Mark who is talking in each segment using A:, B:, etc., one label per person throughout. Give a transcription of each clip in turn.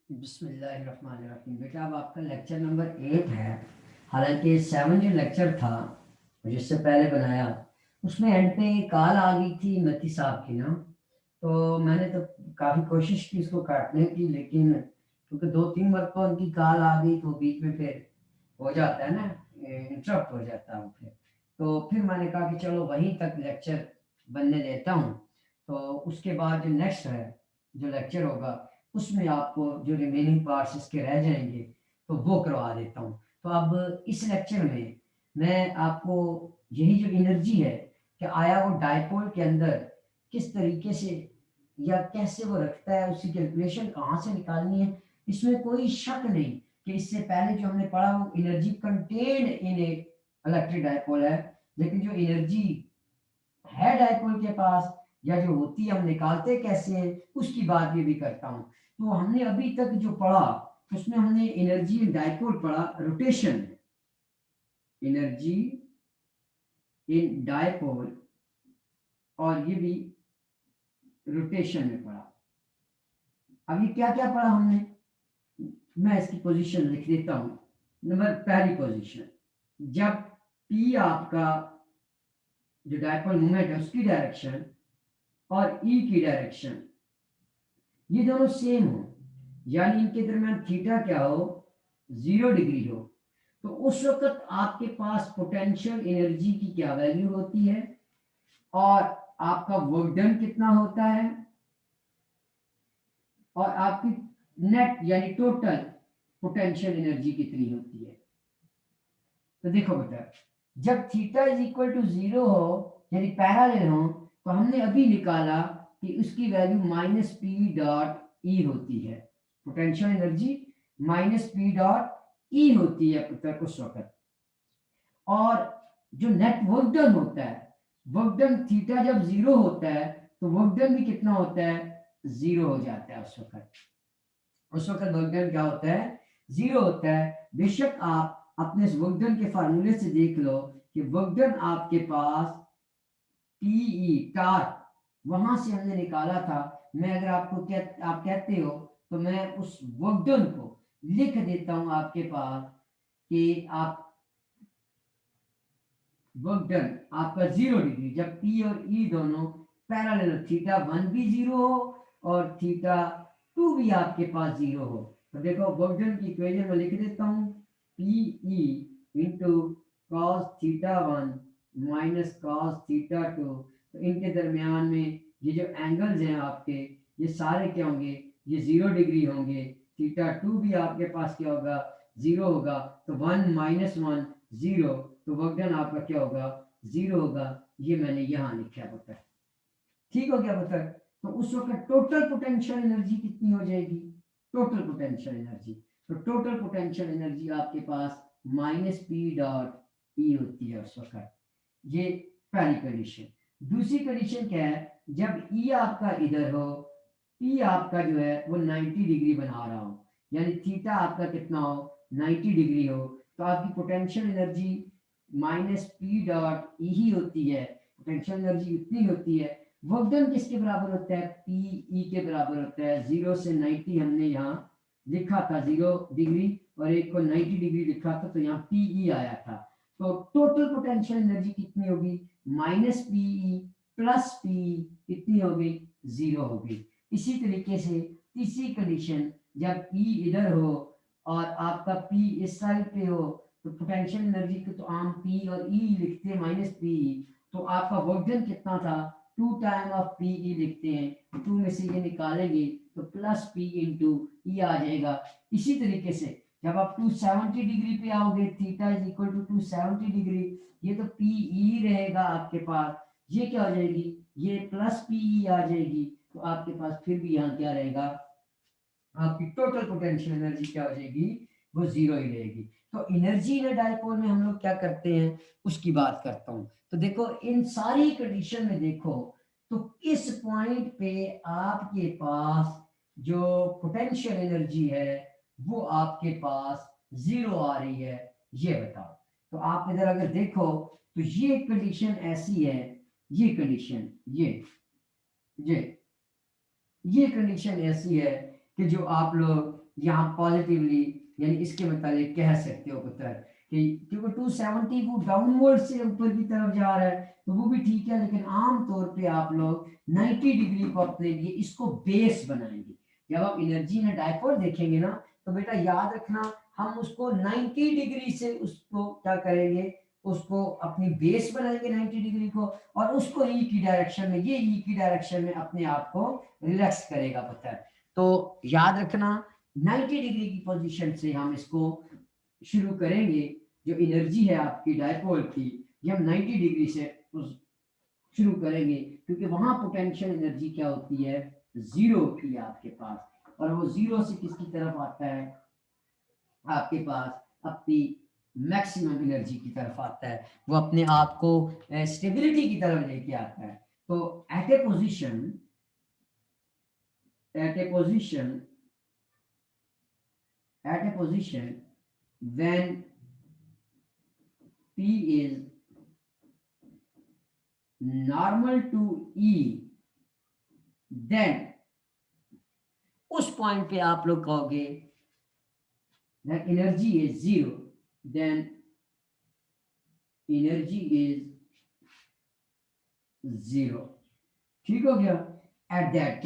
A: बिस्मिल्लाहिर्रहमानिर्रहीम। बेटा अब आपका लेक्चर नंबर 8 है। हालांकि 7 जो लेक्चर था जिससे पहले बनाया, उसमें एंड पे कॉल आ गई थी मती साहब की ना, तो मैंने तो काफ़ी कोशिश की इसको काटने की, लेकिन क्योंकि 2-3 मरतबा उनकी कॉल आ गई तो बीच में फिर हो जाता है ना, इंटरप्ट हो जाता है फिर। तो फिर मैंने कहा कि चलो वहीं तक लेक्चर बनने देता हूँ, तो उसके बाद जो नेक्स्ट है जो लेक्चर होगा उसमें आपको जो रिमेनिंग पार्ट्स इसके रह जाएंगे तो वो करवा देता हूँ। तो अब इस लेक्चर में मैं आपको यही जो एनर्जी है कि आया वो डायपोल के अंदर किस तरीके से या कैसे वो रखता है, उसकी कैलकुलेशन कहाँ से निकालनी है, इसमें कोई शक नहीं कि इससे पहले जो हमने पढ़ा वो energy contained in A electric dipole है। लेकिन जो एनर्जी है डायपोल के पास या जो होती है हम निकालते कैसे हैं उसकी बात भी करता हूँ। तो हमने अभी तक जो पढ़ा उसमें हमने एनर्जी इन डायपोल पढ़ा रोटेशन, एनर्जी इन डायपोल, और ये भी रोटेशन में पढ़ा। अब ये क्या क्या पढ़ा हमने, मैं इसकी पोजीशन लिख देता हूँ। नंबर पहली पोजीशन, जब पी आपका जो डायपोल मूवमेंट है उसकी डायरेक्शन और ई की डायरेक्शन ये दोनों सेम हो, यानी इनके दरमियान थीटा क्या हो, 0 डिग्री हो, तो उस वक्त आपके पास पोटेंशियल एनर्जी की क्या वैल्यू होती है और आपका वर्क डन कितना होता है और आपकी नेट यानी टोटल पोटेंशियल एनर्जी कितनी होती है। तो देखो बेटा, जब थीटा इज इक्वल टू 0 हो यानी पैरेलल हो, तो हमने अभी निकाला कि उसकी वैल्यू माइनस पी डॉट ई होती है, potential energy minus P dot ई होती है पुत्र उस वक्त। और जो नेट वर्क डन होता है, वर्क डन थीटा जब 0 होता है तो वर्क डन भी कितना होता है, 0 हो जाता है उस वक्त। उस वक्त वर्क डन क्या होता है, 0 होता है। बेशक आप अपने इस वर्क डन के फार्मूले से देख लो कि वर्क डन आपके पास टीई टार्क वहां से हमने निकाला था। मैं अगर आपको आप कहते हो तो मैं उस वर्क डन को लिख देता हूं आपके पास कि आप वर्क डन आपका 0 डिग्री जब पी और ई दोनों पैरेलल, थीटा 1 भी 0 हो और थीटा 2 भी आपके पास 0 हो। तो देखो वर्क डन की इक्वेशन में लिख देता हूँ, P E into cos theta 1 minus cos theta 2। तो इनके दरमियान में ये जो एंगल्स हैं आपके, ये सारे क्या होंगे, ये 0 डिग्री होंगे। थीटा 2 भी आपके पास क्या होगा, 0 होगा। तो 1 माइनस 1 0, तो वर्क डन आपका क्या होगा, 0 होगा। ये मैंने यहाँ लिखा होता है, ठीक हो गया पुत्र। तो उस वक्त टोटल पोटेंशियल एनर्जी कितनी हो जाएगी, टोटल पोटेंशियल एनर्जी, तो टोटल पोटेंशियल एनर्जी आपके पास माइनस पी डॉट ई होती है उस वक्त। ये पहली कंडीशन। दूसरी कंडीशन क्या है, जब ई आपका इधर हो, पी आपका जो है वो 90 डिग्री बना रहा हो, यानी थीटा आपका कितना हो, 90 डिग्री हो, तो आपकी potential energy minus P dot E ही होती है। पोटेंशियल एनर्जी इतनी होती है। वर्क डन किसके बराबर होता है, पी ई के बराबर होता है। 0 से 90 हमने यहाँ लिखा था 0 डिग्री, और एक को 90 डिग्री लिखा था, तो यहाँ पी ई आया था। तो टोटल पोटेंशियल एनर्जी कितनी होगी, minus P E plus P कितनी होगी, 0 होगी। इसी तरीके से तीसरी कंडीशन, जब ई इधर हो और आपका पी इस साइड पे हो, तो पोटेंशियल एनर्जी को तो आम पी और ई लिखते हैं माइनस पी, तो आपका वर्क डन कितना था, 2 टाइम ऑफ पी ई लिखते हैं, 2 में से ये निकालेंगे तो प्लस पी इंटू ई आ जाएगा। इसी तरीके से जब आप 270 डिग्री पे आओगे, theta is equal to 270 degree, ये तो पी ई रहेगा आपके पास, ये क्या हो जाएगी, ये प्लस पी ई आ जाएगी। तो आपके पास फिर भी यहाँ क्या रहेगा, आपकी टोटल पोटेंशियल एनर्जी क्या हो जाएगी, वो 0 ही रहेगी। तो एनर्जी इन डायपोल में हम लोग क्या करते हैं उसकी बात करता हूँ। तो देखो इन सारी कंडीशन में देखो, तो इस पॉइंट पे आपके पास जो पोटेंशियल एनर्जी है वो आपके पास 0 आ रही है, ये बताओ। तो आप इधर अगर देखो तो ये कंडीशन ऐसी है, ये कंडीशन, ये ये कंडीशन ऐसी है कि जो आप लोग यहाँ पॉजिटिवली यानी इसके मतलब कह सकते हो पुत्र कि क्योंकि 270 वो डाउनवर्ड से ऊपर की तरफ जा रहा है तो वो भी ठीक है, लेकिन आम तौर पे आप लोग 90 डिग्री को अपने लिए इसको बेस बनाएंगे। जब आप एनर्जी में डायपोल देखेंगे ना तो बेटा याद रखना हम उसको 90 डिग्री से उसको क्या करेंगे, उसको अपनी बेस बनाएंगे 90 डिग्री को, और उसको ई की डायरेक्शन में, ये ई की डायरेक्शन में अपने आप को रिलैक्स करेगा पता है। तो याद रखना 90 डिग्री की पोजीशन से हम इसको शुरू करेंगे। जो एनर्जी है आपकी डायपोल की ये हम 90 डिग्री से शुरू करेंगे, क्योंकि वहां पोटेंशियल एनर्जी क्या होती है, जीरो होती है आपके पास, और वो जीरो से किसकी तरफ आता है, आपके पास अपनी मैक्सिमम एनर्जी की तरफ आता है, वो अपने आप को स्टेबिलिटी की तरफ लेके आता है। तो at a position at a position at a position when P is normal to E, then उस पॉइंट पे आप लोग कहोगे that energy is zero, then energy is zero। ठीक हो गया। at that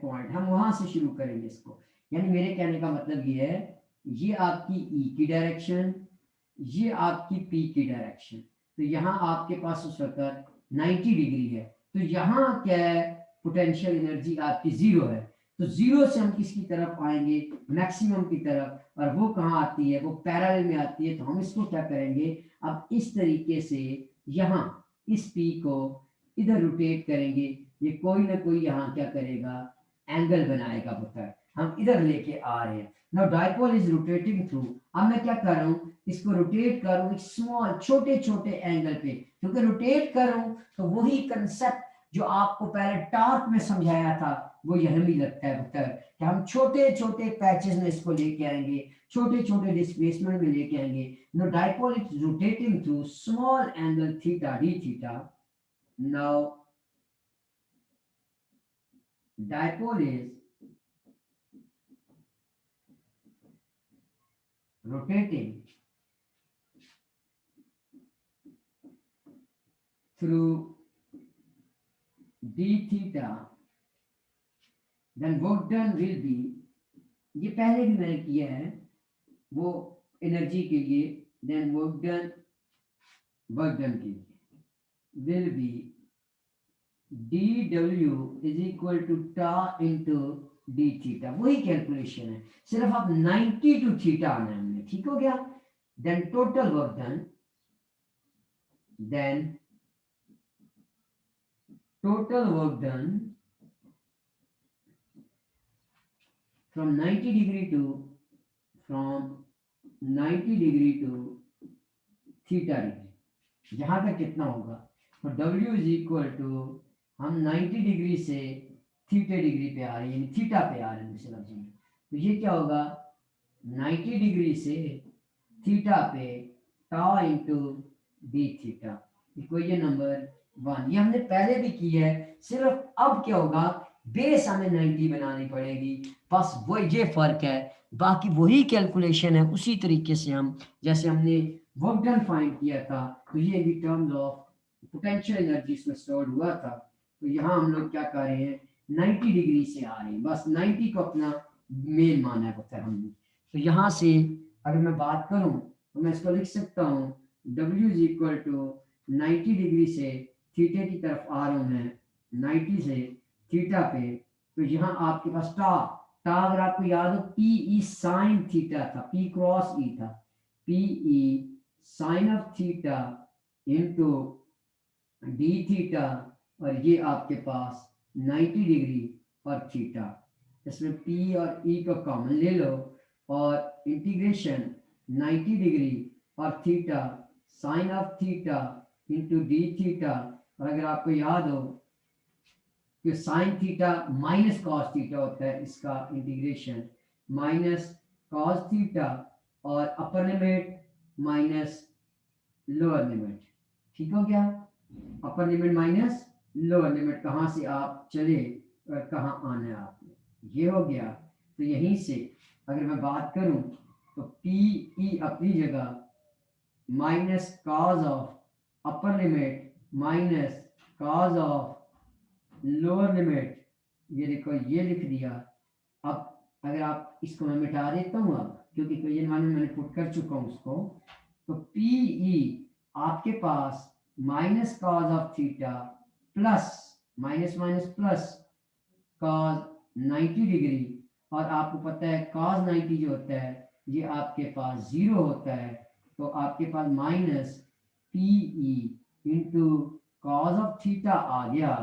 A: point हम वहां से शुरू करेंगे इसको, यानी मेरे कहने का मतलब ये है, ये आपकी ई की डायरेक्शन, ये आपकी पी की डायरेक्शन, तो यहाँ आपके पास उस वक्त 90 डिग्री है, तो यहाँ क्या है, पोटेंशियल एनर्जी आपकी जीरो है, तो जीरो से हम किसकी तरफ आएंगे, मैक्सिमम की तरफ, और वो कहाँ आती है, वो पैरेलल में आती है। तो हम इसको क्या करेंगे, अब इस तरीके से यहाँ इस पी को इधर रोटेट करेंगे, ये कोई ना कोई यहाँ क्या करेगा, एंगल बनाएगा पुत्र, हम इधर लेके आ रहे हैं। Now dipole is rotating through, अब मैं क्या कर रहा हूँ, इसको रोटेट कर रहा हूँ एक स्मॉल छोटे छोटे एंगल पे, क्योंकि रोटेट कर रहा हूँ तो वही कंसेप्ट जो आपको पहले टॉर्क में समझाया था वो यह भी लगता है पुत्र, कि हम छोटे छोटे पैचेस में इसको लेके आएंगे, छोटे छोटे डिस्प्लेसमेंट में लेके आएंगे। No dipole is rotating through small angle theta d theta. Now dipole is rotating through d theta, then work done will be, ये पहले भी मैंने किया है वो एनर्जी के लिए, then work done के लिए will be dw is equal to tau into d theta, वही कैलकुलेशन है, सिर्फ आप 90 टू थीटा आना है हमने, ठीक हो गया। Then total work done, then total work done from 90 degree to theta degree, जहां तक कितना होगा, तो W इज इक्वल टू, हम 90 डिग्री से थीटा डिग्री पे आ रहे हैं, यानी थीटा पे आ रहे हैं दूसरे लफ्ज में, तो ये क्या होगा, 90 डिग्री से थीटा पे tau into d theta, equation number 1। ये हमने पहले भी की है, सिर्फ अब क्या होगा, बेस हमें 90 बनानी पड़ेगी, बस वो ये फर्क है, बाकी वही कैलकुलेशन है, उसी तरीके से हम जैसे हमने वर्क डन फाइंड किया था, तो ये भी टर्म्स ऑफ पोटेंशियल एनर्जी इसमें स्टोर हुआ था। तो यहाँ हम लोग क्या कर रहे हैं, 90 डिग्री से आ रहे हैं, बस 90 को अपना मेन माना है पता है हमने। तो यहाँ से अगर मैं बात करूँ तो मैं इसको लिख सकता हूँ, W is equal to 90 degree से थीटा की तरफ आ रहा हूँ मैं, 90 से थीटा पे, तो यहाँ आपके पास टा अगर आपको याद हो पी ई साइन थीटा था, पी क्रॉस ई था, P E sine of theta into d theta, और ये आपके पास 90 डिग्री और थीटा, इसमें पी और ई को कॉमन ले लो, और इंटीग्रेशन 90 डिग्री और theta sine of theta into d theta, और अगर आपको याद हो कि sine theta minus cos theta होता है, इसका इंटीग्रेशन माइनस कॉस थीटा और upper limit minus lower limit, ठीक हो गया, upper limit minus lower limit, कहाँ से आप चले और कहाँ आना है आपने। ये हो गया। तो यहीं से अगर मैं बात करूं तो पी ई अपनी जगह minus cos of upper limit minus cos of lower limit, ये देखो ये लिख दिया। अब अगर आप इसको मैं मिटा देता हूँ अब, क्योंकि इक्वेशन वन में मैंने पुट कर चुका हूँ उसको, तो पी ई आपके पास minus cos of theta plus minus minus plus cos 90 degree, और आपको पता है कॉज 90 जो होता है ये आपके पास जीरो होता है, तो आपके पास minus P E into cos of theta आ गया,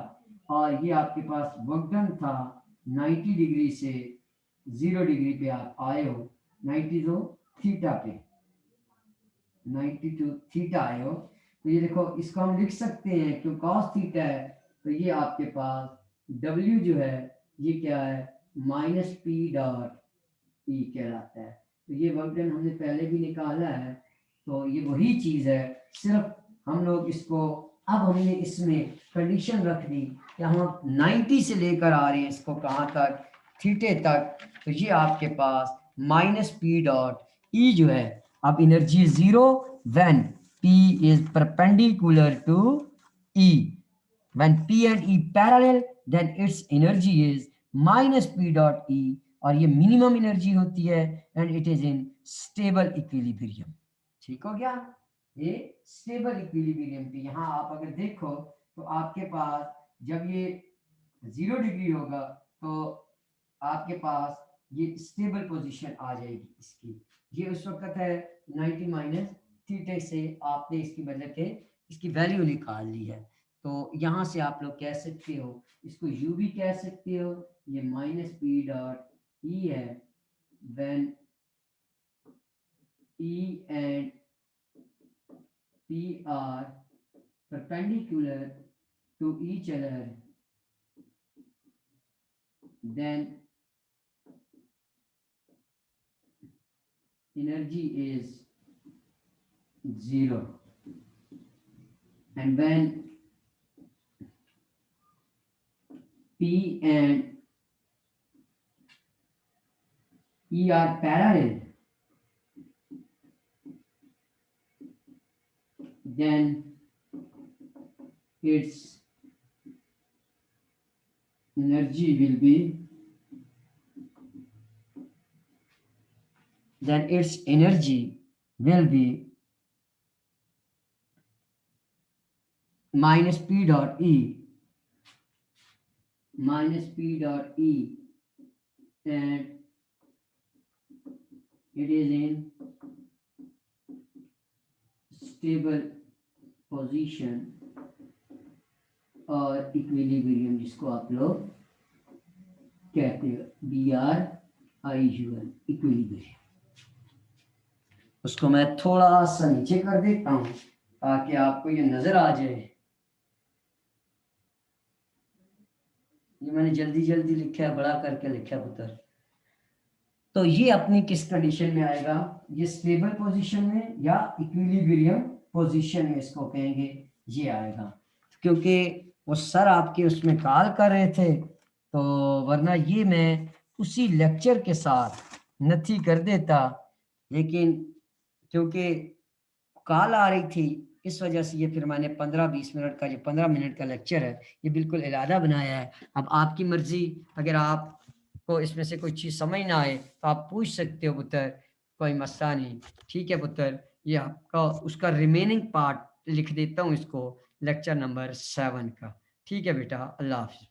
A: और ये आपके पास वर्क डन था 90 डिग्री से 0 डिग्री पे आप आए हो, 90 तो थीटा पे 92 थीटा आए हो। तो ये देखो इसको हम लिख सकते हैं क्यों कॉस थीटा है, तो ये आपके पास W जो है ये क्या है माइनस पी डॉट ई कहलाता है। तो ये वर्क डन हमने पहले भी निकाला है, तो ये वही चीज है, सिर्फ हम लोग इसको अब हमने इसमें कंडीशन रख दी कि हम 90 से लेकर आ रहे हैं इसको कहाँ तक थीटे तक, तो ये आपके पास माइनस पी डॉट ई जो है, अब energy zero when P is perpendicular to E, when P and E parallel then its energy is minus P dot E, और ये मिनिमम एनर्जी होती है and it is in stable equilibrium. ठीक हो गया, ये स्टेबल इक्विलिब्रियम पे यहाँ आप अगर देखो तो आपके पास जब ये 0 डिग्री होगा तो आपके पास ये स्टेबल पोजीशन आ जाएगी इसकी, ये उस वक्त है 90 माइनस थीटा से आपने इसकी मतलब के इसकी वैल्यू निकाल ली है। तो यहाँ से आप लोग कह सकते हो, इसको यू भी कह सकते हो, ये माइनस पी डॉट ई है when E and P are perpendicular to each other, then energy is zero, and when P and E are parallel, then its energy will be minus P dot E and it is in stable position और equilibrium जिसको आप लोग कहते हो BRIUL equilibrium. उसको मैं थोड़ा सा नीचे कर देता हूं ताकि आपको ये नजर आ जाए। ये मैंने जल्दी जल्दी लिखा है, बड़ा करके लिखा है पुत्र। तो ये अपनी किस कंडीशन में आएगा, ये स्टेबल पोजीशन में या इक्विलिब्रियम पोजीशन में इसको कहेंगे, ये आएगा। क्योंकि वो सर आपके उसमें कॉल कर रहे थे, तो वरना ये मैं उसी लेक्चर के साथ नथी कर देता, लेकिन क्योंकि कॉल आ रही थी इस वजह से ये फिर मैंने 15-20 मिनट का, जो 15 मिनट का लेक्चर है ये बिल्कुल इलादा बनाया है। अब आपकी मर्जी, अगर आपको इसमें से कोई चीज़ समझ ना आए तो आप पूछ सकते हो पुत्र, कोई मसला नहीं। ठीक है पुत्र, ये आपका उसका रिमेनिंग पार्ट लिख देता हूँ इसको लेक्चर नंबर 7 का। ठीक है बेटा, अल्लाह हाफिज़।